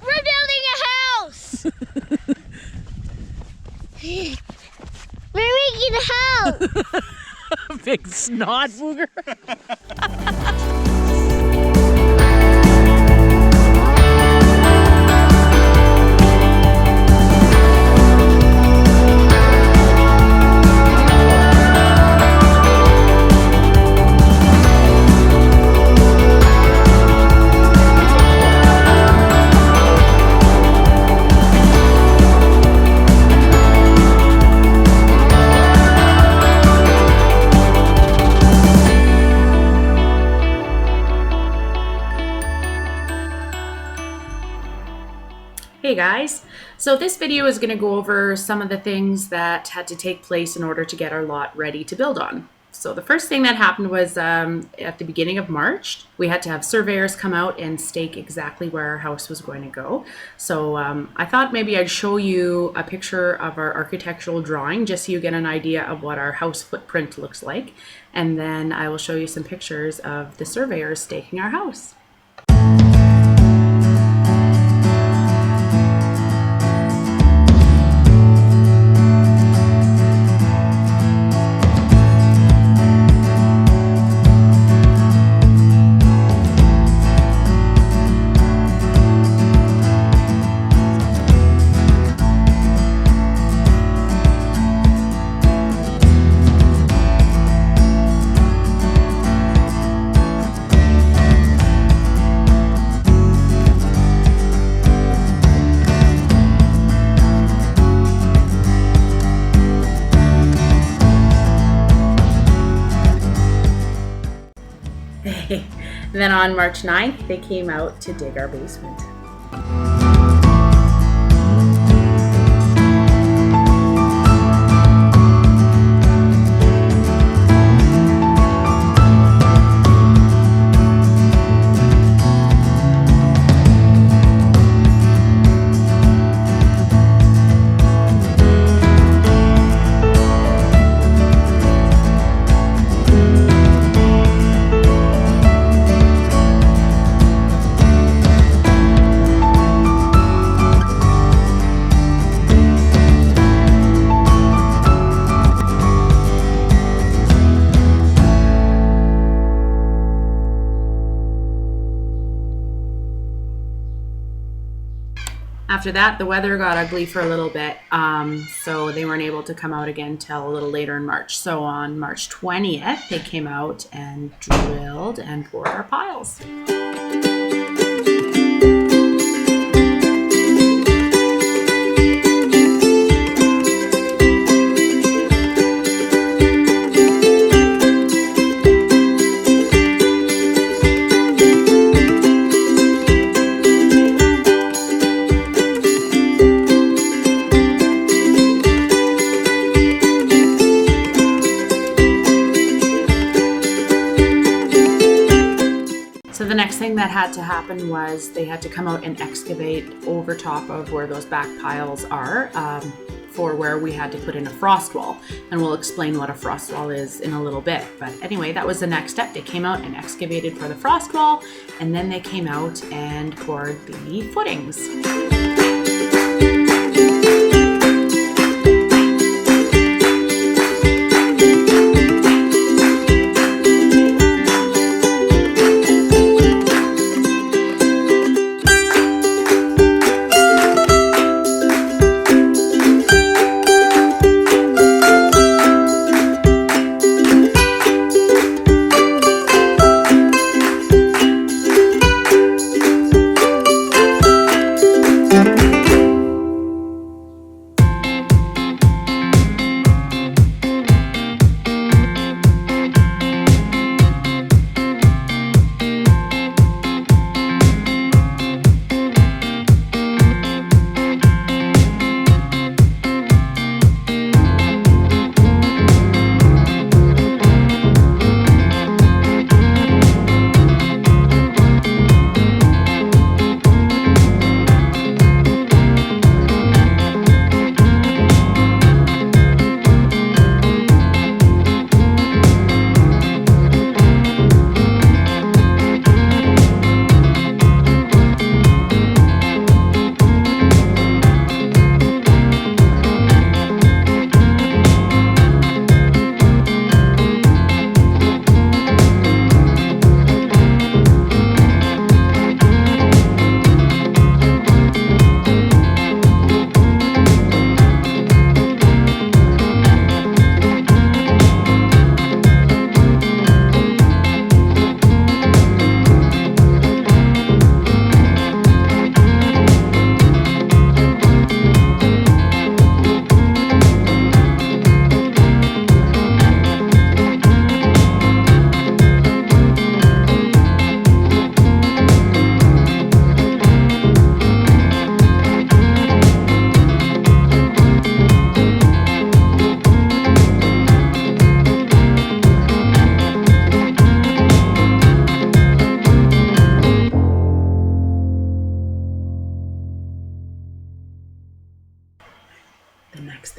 We're building a house! We're making a house! Big snot booger. Hey guys, so this video is going to go over some of the things that had to take place in order to get our lot ready to build on. So the first thing that happened was at the beginning of March, we had to have surveyors come out and stake exactly where our house was going to go. So I thought maybe I'd show you a picture of our architectural drawing just so you get an idea of what our house footprint looks like. And then I will show you some pictures of the surveyors staking our house. And then on March 9th, they came out to dig our basement. After that, the weather got ugly for a little bit, so they weren't able to come out again till a little later in March. So on March 20th, they came out and drilled and poured our piles. So the next thing that had to happen was they had to come out and excavate over top of where those back piles are for where we had to put in a frost wall. And we'll explain what a frost wall is in a little bit. But anyway, that was the next step. They came out and excavated for the frost wall, and then they came out and poured the footings.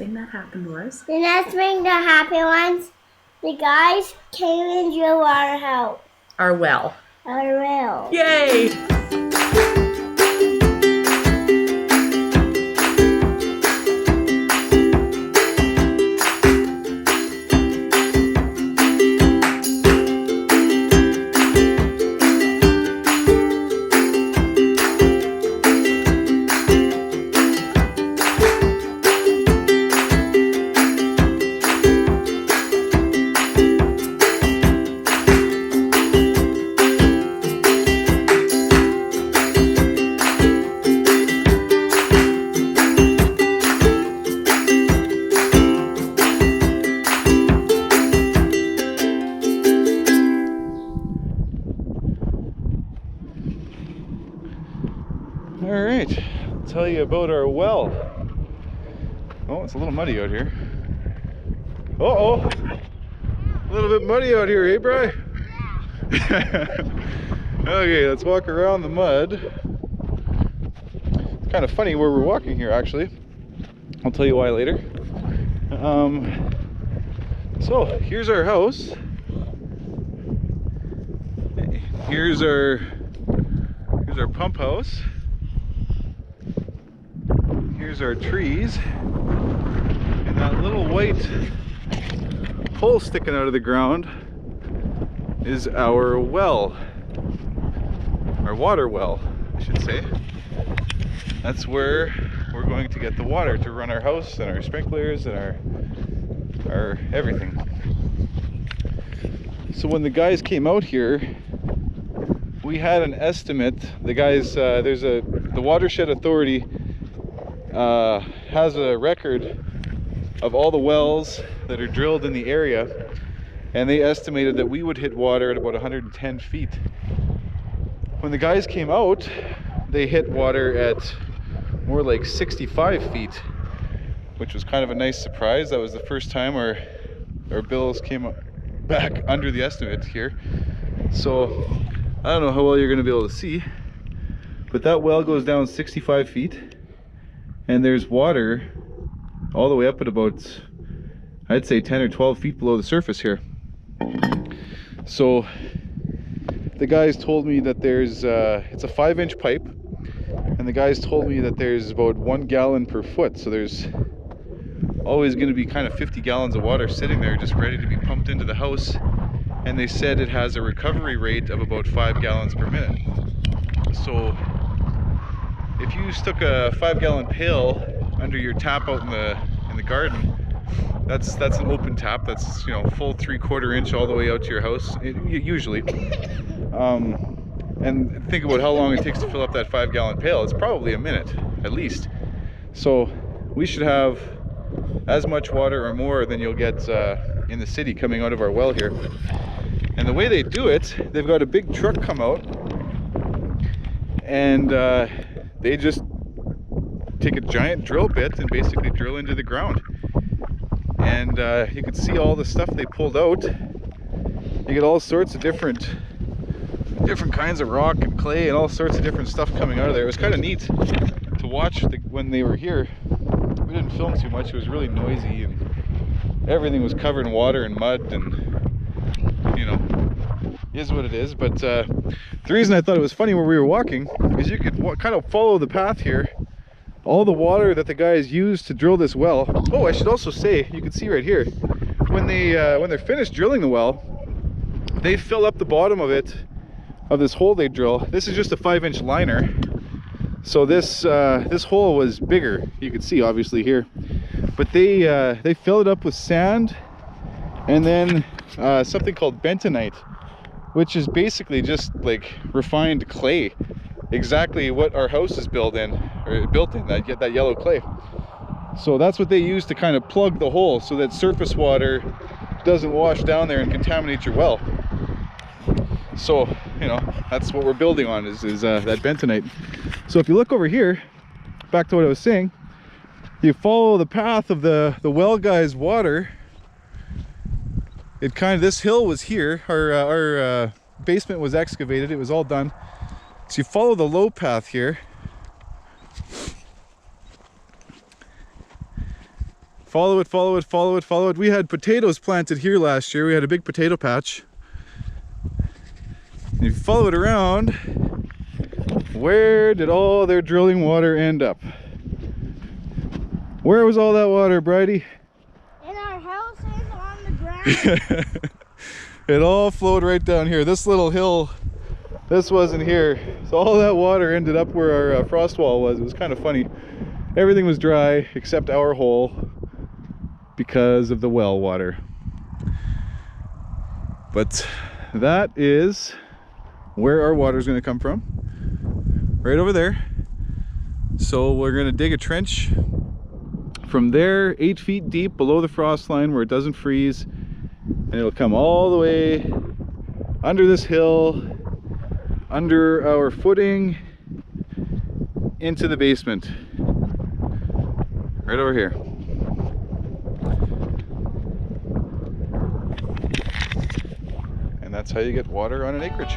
thing that happened was? The next thing that happened was the guys came into our house. Our well. Our well. Yay! All right, I'll tell you about our well. Oh, it's a little muddy out here. Uh-oh, a little bit muddy out here, eh, Bri? Okay, let's walk around the mud. It's kind of funny where we're walking here, actually. I'll tell you why later. So here's our house. Here's our pump house. Here's our trees, and that little white pole sticking out of the ground is our well, our water well, I should say. That's where we're going to get the water to run our house and our sprinklers and our everything. So when the guys came out here, we had an estimate. The guys, the Watershed Authority has a record of all the wells that are drilled in the area, and they estimated that we would hit water at about 110 feet. When the guys came out, they hit water at more like 65 feet, which was kind of a nice surprise. That was the first time our bills came back under the estimate here. So I don't know how well you're going to be able to see, but that well goes down 65 feet. And there's water all the way up at about, I'd say 10 or 12 feet below the surface here. So the guys told me that there's, it's a 5-inch pipe, and the guys told me that there's about 1 gallon per foot. So there's always going to be kind of 50 gallons of water sitting there just ready to be pumped into the house. And they said it has a recovery rate of about 5 gallons per minute. So if you stuck a 5-gallon pail under your tap out in the garden, that's an open tap. That's, you know, full 3/4 inch all the way out to your house, usually. And think about how long it takes to fill up that 5-gallon pail. It's probably a minute at least. So we should have as much water or more than you'll get in the city coming out of our well here. And the way they do it, they've got a big truck come out, and they just take a giant drill bit and basically drill into the ground. And you can see all the stuff they pulled out. You get all sorts of different kinds of rock and clay and all sorts of different stuff coming out of there. It was kind of neat to watch when they were here. We didn't film too much. It was really noisy and everything was covered in water and mud, and you know, is what it is. But the reason I thought it was funny when we were walking is you could kind of follow the path here. All the water that the guys used to drill this well. Oh, I should also say, you can see right here, when they're finished drilling the well, they fill up the bottom of it, of this hole they drill. This is just a 5-inch liner, so this hole was bigger. You can see obviously here, but they fill it up with sand and then something called bentonite, which is basically just like refined clay. Exactly what our house is built in, that yellow clay. So that's what they use to kind of plug the hole so that surface water doesn't wash down there and contaminate your well. So, you know, that's what we're building on is that bentonite. So if you look over here, back to what I was saying, you follow the path of the well guy's water. It kind of, this hill was here. Our basement was excavated. It was all done. So you follow the low path here, Follow it, follow it, follow it, follow it. We had potatoes planted here last year. We had a big potato patch. And you follow it around, where did all their drilling water end up? Where was all that water, Bridie? In our house and on the ground. It all flowed right down here. This little hill, this wasn't here. So all that water ended up where our frost wall was. It was kind of funny. Everything was dry except our hole because of the well water. But that is where our water is going to come from. Right over there. So we're going to dig a trench from there 8 feet deep below the frost line where it doesn't freeze, and it'll come all the way under this hill, under our footing, into the basement. Right over here. And that's how you get water on an acreage.